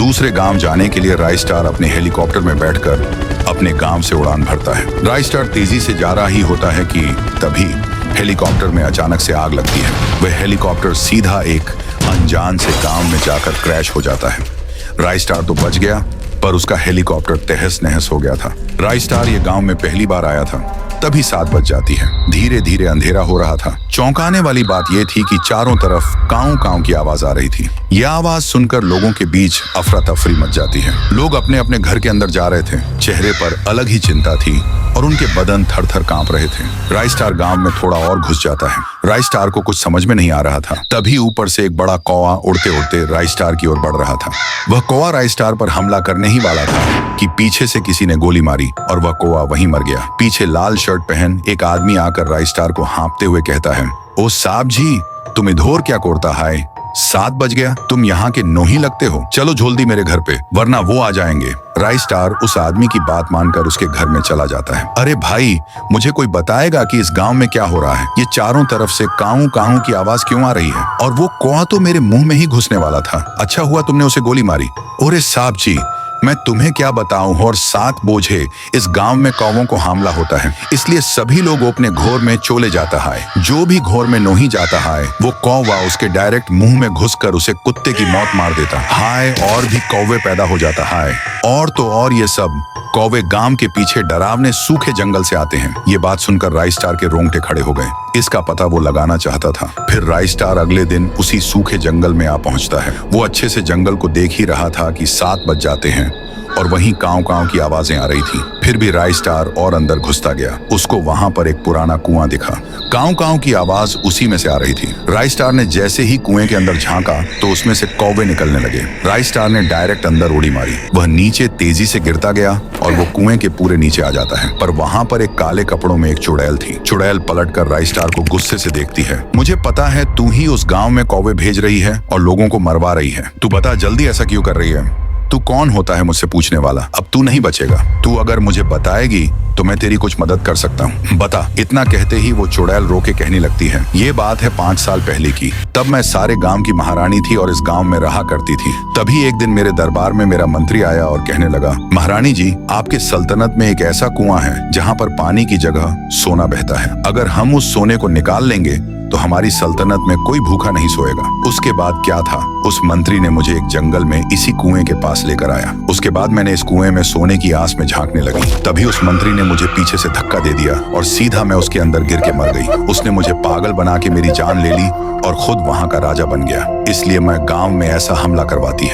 दूसरे गांव जाने के लिए राइस्टार अपने हेलीकॉप्टर में बैठकर अपने गांव से उड़ान भरता है। राइस्टार तेजी से जा रहा ही होता है कि तभी हेलीकॉप्टर में अचानक से आग लगती है। वह हेलीकॉप्टर सीधा एक अनजान से गांव में जाकर क्रैश हो जाता है। राइस्टार तो बच गया, पर उसका हेलीकॉप्टर तहस नहस हो गया था। राइस्टार ये गांव में पहली बार आया था। तभी 7 बज जाती है। धीरे धीरे अंधेरा हो रहा था। चौंकाने वाली बात यह थी कि चारों तरफ काऊ काऊ की आवाज आ रही थी। यह आवाज सुनकर लोगों के बीच अफरा तफरी मच जाती है। लोग अपने अपने घर के अंदर जा रहे थे। चेहरे पर अलग ही चिंता थी और उनके बदन थर थर कांप रहे थे। राइस्टार गांव में थोड़ा और घुस जाता है। राइस्टार को कुछ समझ में नहीं आ रहा था। तभी ऊपर से एक बड़ा कौवा उड़ते उड़ते राइस्टार की ओर बढ़ रहा था। वह कौवा राइस्टार पर हमला करने ही वाला था कि पीछे से किसी ने गोली मारी और वह कौवा वहीं मर गया। पीछे लाल शर्ट पहन एक आदमी आकर राइस्टार को हाँपते हुए कहता है, ओ साहब जी, तुम इधर क्या करता है? 7 बज गया, तुम यहाँ के नोही लगते हो। चलो जल्दी मेरे घर पे, वरना वो आ जाएंगे। राइस्टार उस आदमी की बात मानकर उसके घर में चला जाता है। अरे भाई, मुझे कोई बताएगा कि इस गांव में क्या हो रहा है? ये चारों तरफ से काऊ काऊ की आवाज क्यों आ रही है? और वो कौवा तो मेरे मुंह में ही घुसने वाला था। अच्छा हुआ तुमने उसे गोली मारी। अरे साहब जी, मैं तुम्हें क्या बताऊं, और 7 बोझे इस गांव में कौवों को हमला होता है, इसलिए सभी लोग अपने घोर में चले जाता है। जो भी घोर में नहीं जाता है, वो कौवा उसके डायरेक्ट मुंह में घुसकर उसे कुत्ते की मौत मार देता है। और भी कौवे पैदा हो जाता है। और तो और ये सब कौवे गांव के पीछे डरावने सूखे जंगल से आते हैं। ये बात सुनकर राइस्टार के रोंगटे खड़े हो गए। इसका पता वो लगाना चाहता था। फिर राइस्टार अगले दिन उसी सूखे जंगल में आ पहुंचता है। वो अच्छे से जंगल को देख ही रहा था कि 7 बज जाते हैं और वहीं काऊ काऊ की आवाजें आ रही थी। फिर भी राइस्टार और अंदर घुसता गया। उसको वहां पर एक पुराना कुआं दिखा। काऊ काऊ की आवाज उसी में से आ रही थी। राइस्टार ने जैसे ही कुएं के अंदर झांका तो उसमें से कौवे निकलने लगे। राइस्टार ने डायरेक्ट अंदर उड़ी मारी। वह नीचे तेजी से गिरता गया और वो कुएं के पूरे नीचे आ जाता है। पर वहां पर एक काले कपड़ों में एक चुड़ैल थी। चुड़ैल पलटकर राइस्टार को गुस्से से देखती है। मुझे पता है तू ही उस गांव में कौवे भेज रही है और लोगों को मरवा रही है। तू बता जल्दी, ऐसा क्यों कर रही है? तू कौन होता है मुझसे पूछने वाला? अब तू नहीं बचेगा। तू अगर मुझे बताएगी तो मैं तेरी कुछ मदद कर सकता हूँ। बता। इतना कहते ही वो चुड़ैल रो के कहने लगती है, ये बात है 5 साल पहले की। तब मैं सारे गांव की महारानी थी और इस गांव में रहा करती थी। तभी एक दिन मेरे दरबार में मेरा मंत्री आया और कहने लगा, महारानी जी, आपके सल्तनत में एक ऐसा कुआं है जहाँ पर पानी की जगह सोना बहता है। अगर हम उस सोने को निकाल लेंगे तो हमारी सल्तनत में कोई भूखा नहीं सोएगा। उसके बाद क्या था, उस मंत्री ने मुझे एक जंगल में इसी कुएं के पास लेकर आया। उसके बाद मैंने इस कुएं में सोने की आस में झांकने लगी। तभी उस मंत्री ने मुझे पीछे से धक्का दे दिया और सीधा मैं उसके अंदर गिर के मर गई। उसने मुझे पागल बना के मेरी जान ले ली और खुद वहां का राजा बन गया। इसलिए मैं गांव में ऐसा हमला करवाती है।